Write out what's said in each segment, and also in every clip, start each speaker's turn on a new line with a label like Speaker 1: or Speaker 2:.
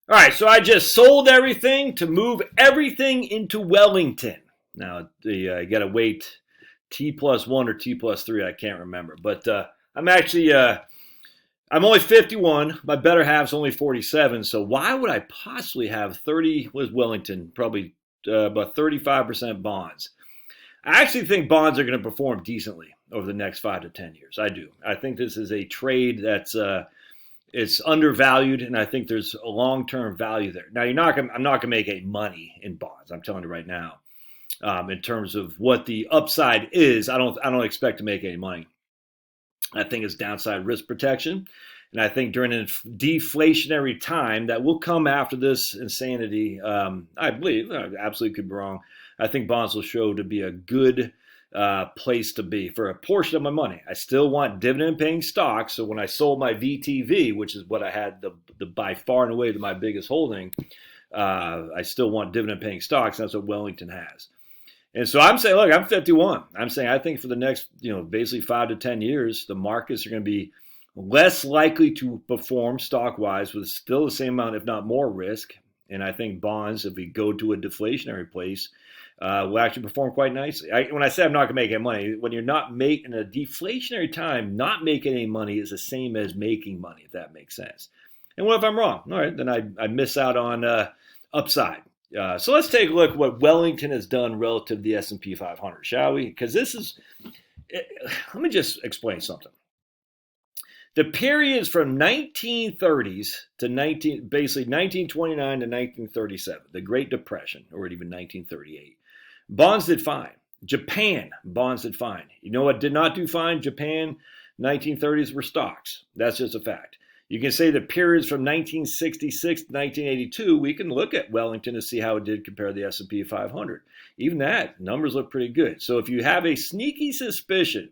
Speaker 1: All right, so I just sold everything to move everything into Wellington. Now, you got to wait T+1 or T+3, I can't remember. But I'm actually, I'm only 51. My better half's only 47. So why would I possibly have 30 with Wellington? Probably about 35% bonds. I actually think bonds are going to perform decently over the next 5 to 10 years. I do. I think this is a trade that's it's undervalued, and I think there's a long-term value there. Now, I'm not going to make any money in bonds. I'm telling you right now, in terms of what the upside is. I don't expect to make any money. I think it's downside risk protection, and I think during a deflationary time that will come after this insanity, I believe, I absolutely could be wrong. I think bonds will show to be a good place to be for a portion of my money. I still want dividend-paying stocks. So when I sold my VTV, which is what I had the by far and away my biggest holding, I still want dividend-paying stocks. That's what Wellington has. And so I'm saying, look, I'm 51. I'm saying I think for the next, basically 5 to 10 years, the markets are going to be less likely to perform stock-wise with still the same amount, if not more risk. And I think bonds, if we go to a deflationary place, will actually perform quite nicely. When I say I'm not going to make any money, when you're not making a deflationary time, not making any money is the same as making money, if that makes sense. And what if I'm wrong? All right, then I miss out on upside. So let's take a look at what Wellington has done relative to the S&P 500, shall we? Because let me just explain something. The periods from 1930s to basically 1929 to 1937, the Great Depression, or even 1938, bonds did fine. Japan, bonds did fine. You know what did not do fine? Japan, 1930s were stocks. That's just a fact. You can say the periods from 1966 to 1982, we can look at Wellington to see how it did compare to the S&P 500. Even that, numbers look pretty good. So if you have a sneaky suspicion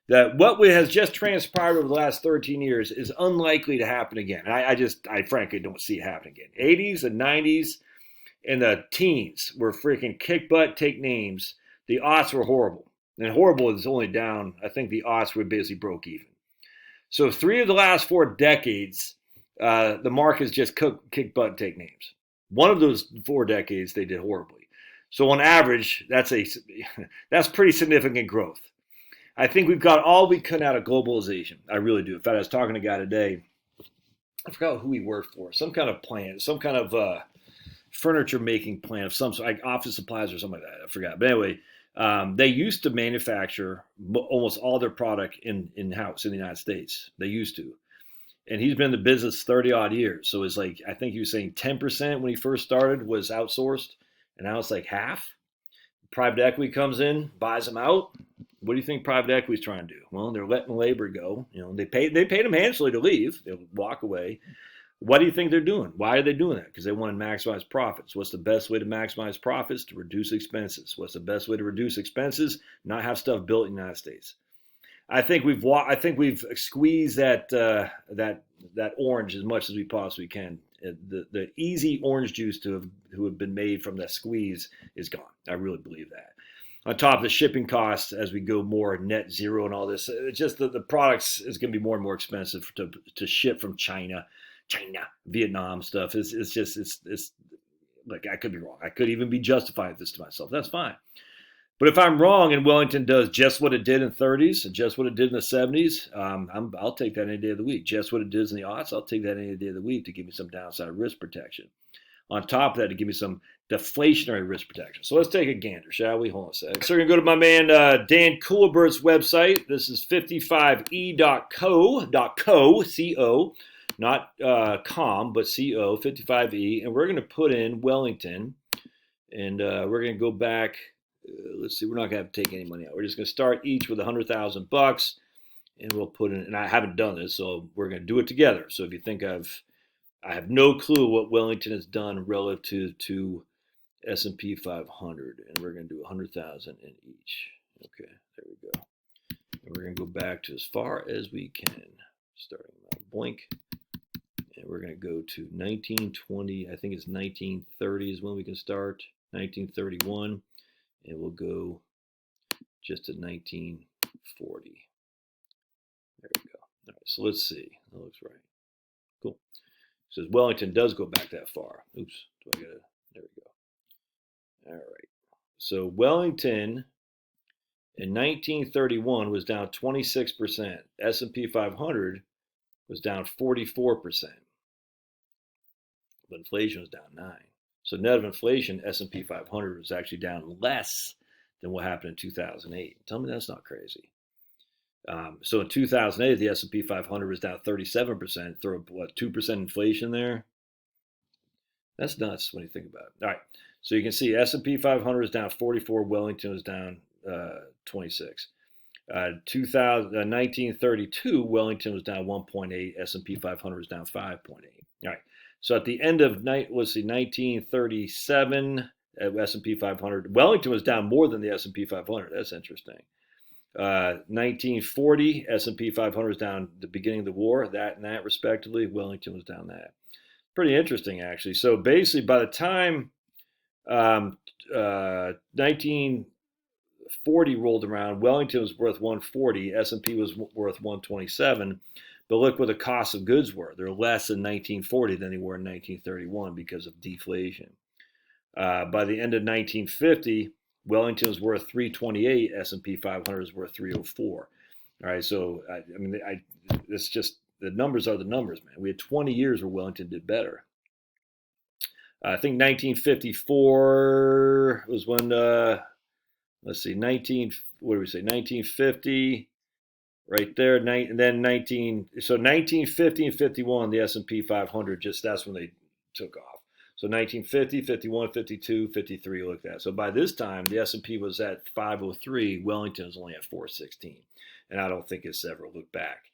Speaker 1: that what has just transpired over the last 13 years is unlikely to happen again, I frankly don't see it happening again. 80s and 90s and the teens were freaking kick butt, take names. The aughts were horrible. And horrible is only down, I think the aughts were basically broke even. So 3 of the last 4 decades, the markets just kick butt and take names. One of those 4 decades, they did horribly. So on average, that's pretty significant growth. I think we've got all we could out of globalization. I really do. In fact, I was talking to a guy today. I forgot who he worked for. Some kind of plant, some kind of furniture making plant of some sort, like office supplies or something like that. I forgot. But anyway, they used to manufacture almost all their product in-house in the United States. They used to. And he's been in the business 30 odd years. So it's like, I think he was saying 10% when he first started was outsourced. And now it's like half. Private equity comes in, buys them out. What do you think private equity is trying to do? Well, they're letting labor go. They paid them handsomely to leave. They'll walk away. What do you think they're doing? Why are they doing that? Because they want to maximize profits. What's the best way to maximize profits? To reduce expenses. What's the best way to reduce expenses? Not have stuff built in the United States. I think we've squeezed that orange as much as we possibly can. The easy orange juice to have been made from that squeeze is gone. I really believe that. On top of the shipping costs, as we go more net zero and all this, it's just the products is going to be more and more expensive to ship from China, Vietnam stuff. It's like, I could be wrong. I could even be justifying this to myself. That's fine. But if I'm wrong and Wellington does just what it did in the 30s and just what it did in the 70s, I'll take that any day of the week. Just what it did in the aughts, I'll take that any day of the week to give me some downside risk protection. On top of that, to give me some deflationary risk protection. So let's take a gander, shall we? Hold on a second. So we're going to go to my man Dan Kuhlebert's website. This is 55e.co, C-O, not com, but C-O, 55e. And we're going to put in Wellington, and we're going to go back. Let's see, we're not going to have to take any money out. We're just going to start each with $100,000, and we'll put in, and I haven't done this, so we're going to do it together. So if you think I have no clue what Wellington has done relative to S&P 500, and we're going to do 100,000 in each. Okay, there we go. And we're going to go back to as far as we can, starting my blink, and we're going to go to 1920. I think it's 1930 is when we can start. 1931. And we'll go just to 1940. There we go. All right, so let's see. That looks right. Cool. Says Wellington does go back that far. Oops. There we go. All right. So Wellington in 1931 was down 26%. S&P 500 was down 44%. But inflation was down 9. So net of inflation, S&P 500 was actually down less than what happened in 2008. Tell me that's not crazy. So in 2008, the S&P 500 was down 37%. Throw what 2% inflation there? That's nuts when you think about it. All right, so you can see S&P 500 is down 44. Wellington was down 26. 1932, Wellington was down 1.8. S&P 500 was down 5.8. All right. So at the end of 1937, S&P 500, Wellington was down more than the S&P 500. That's interesting. 1940, S&P 500 was down the beginning of the war, that and that respectively. Wellington was down that. Pretty interesting, actually. So basically, by the time 1940 rolled around, Wellington was worth 140, S&P was worth 127. But look what the cost of goods were. They're less in 1940 than they were in 1931 because of deflation. By the end of 1950, Wellington was worth 328. S&P 500 is worth 304. All right, so it's just the numbers are the numbers, man. We had 20 years where Wellington did better. I think 1954 was when let's see, 1950. Right there, and then 1950 and 51, the S&P 500, that's when they took off. So 1950, 51, 52, 53, look at that. So by this time, the S&P was at 503, Wellington was only at 416. And I don't think it's ever looked back.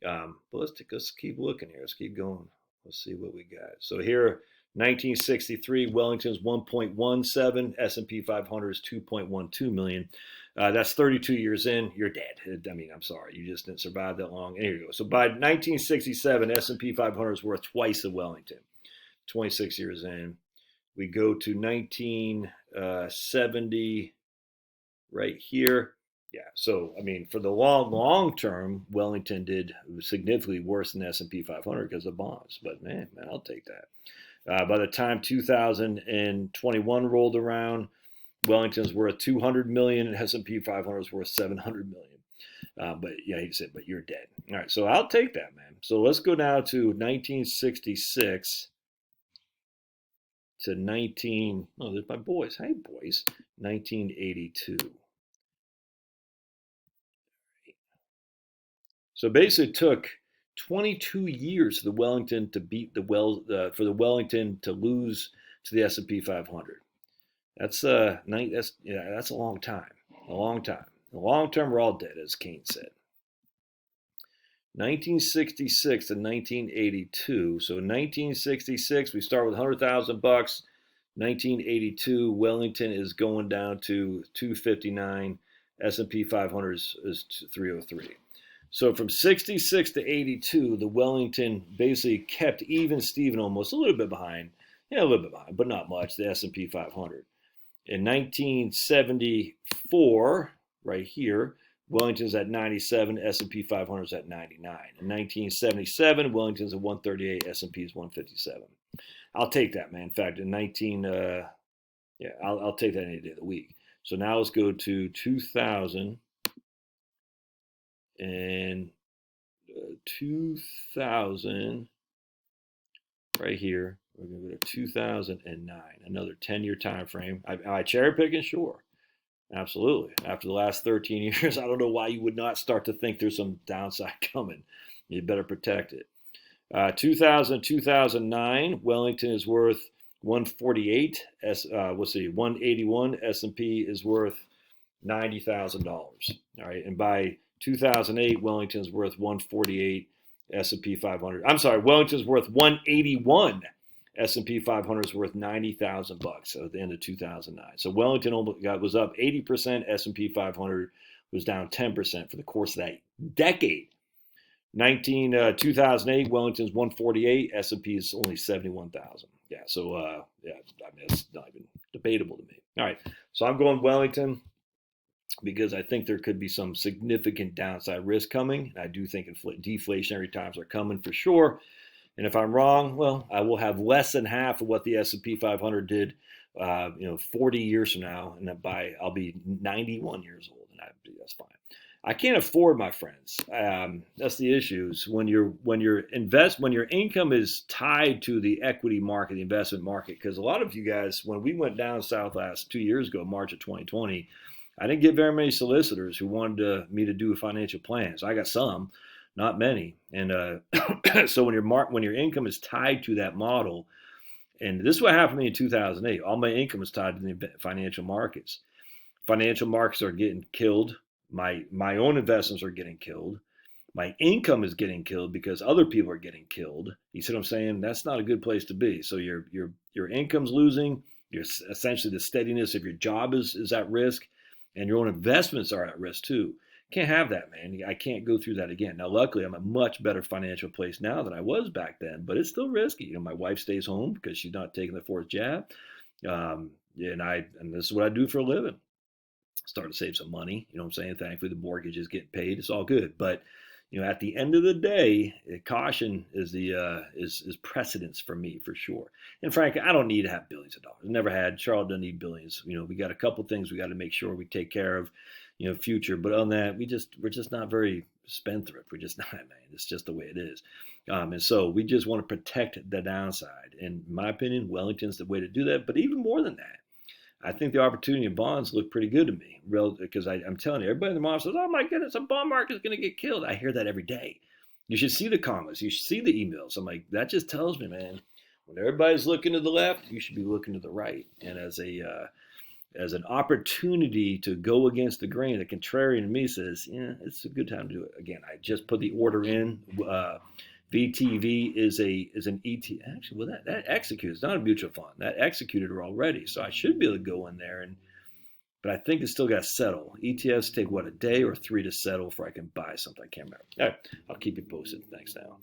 Speaker 1: But let's keep looking here. Let's keep going. Let's see what we got. So here, 1963, Wellington's 1.17, S&P 500 is 2.12 million. That's 32 years in. You're dead. I'm sorry. You just didn't survive that long. And here you go. So by 1967, S&P 500 is worth twice of Wellington. 26 years in. We go to 1970 right here. Yeah. So, for the long term, Wellington did significantly worse than S&P 500 because of bonds. But, man, I'll take that. By the time 2021 rolled around, Wellington's worth 200 million and S&P 500 is worth 700 million. But yeah, he said, but you're dead. All right, so I'll take that, man. So let's go now to 1966 to there's my boys. Hey, boys. 1982. So basically it took 22 years for the Wellington to for the Wellington to lose to the S&P 500. That's a long time. A long time. The long term, we're all dead, as Keynes said. 1966 to 1982. So in 1966, we start with $100,000. 1982, Wellington is going down to 259. S&P 500 is 303. So from 66 to 82, the Wellington basically kept even Steven almost a little bit behind. Yeah, a little bit behind, but not much, the S&P 500. In 1974, right here, Wellington's at 97, S&P 500 is at 99. In 1977, Wellington's at 138, S&P is 157. I'll take that, man. In fact, in I'll take that any day of the week. So now let's go to 2000 and 2000 right here. We're going to go to 2009, another 10-year time frame. I cherry picking? Sure. Absolutely. After the last 13 years, I don't know why you would not start to think there's some downside coming. You better protect it. 2009, Wellington is worth 148. 181. S&P is worth $90,000. All right. And by 2008, Wellington's worth 148. S&P 500. I'm sorry, Wellington's worth 181. S&P 500 is worth $90,000 at the end of 2009. So Wellington was up 80%. S&P 500 was down 10% for the course of that decade. 2008, Wellington's 148. S&P is only 71,000. Yeah, so it's not even debatable to me. All right, so I'm going Wellington because I think there could be some significant downside risk coming. I do think deflationary times are coming for sure. And if I'm wrong, well, I will have less than half of what the S&P 500 did, 40 years from now, and I'll be 91 years old, and that's fine. I can't afford, my friends. That's the issues when your income is tied to the equity market, the investment market. Because a lot of you guys, when we went down south last 2 years ago, March of 2020, I didn't get very many solicitors who wanted me to do financial plans. I got some, not many, and so when your income is tied to that model, and this is what happened to me in 2008. All my income was tied to the financial markets. Financial markets are getting killed. My own investments are getting killed. My income is getting killed because other people are getting killed. You see what I'm saying? That's not a good place to be. So your income's losing. Your essentially the steadiness of your job is at risk, and your own investments are at risk too. Can't have that, man. I can't go through that again. Now, luckily, I'm a much better financial place now than I was back then, but it's still risky. My wife stays home because she's not taking the fourth jab, and this is what I do for a living. Start to save some money. You know what I'm saying? Thankfully, the mortgage is getting paid. It's all good. But at the end of the day, caution is is precedence for me for sure. And frankly, I don't need to have billions of dollars. Never had. Charlotte doesn't need billions. We got a couple things we got to make sure we take care of. Future. But on that, we're just not very spendthrift. We're just not, man. It's just the way it is. And so we just want to protect the downside. And in my opinion, Wellington's the way to do that. But even more than that, I think the opportunity in bonds look pretty good to me, because I'm telling you, everybody in the market says, "Oh my goodness, the bond market is going to get killed." I hear that every day. You should see the comments. You should see the emails. I'm like, that just tells me, man, when everybody's looking to the left, you should be looking to the right. And as an opportunity to go against the grain, the contrarian in me says, yeah, it's a good time to do it. Again, I just put the order in. VTV is an ETF. Actually, well, that executes. It's not a mutual fund. That executed her already, so I should be able to go in there, but I think it's still got to settle. ETFs take, what, a day or three to settle before I can buy something. I can't remember. All right, I'll keep you posted. Thanks now.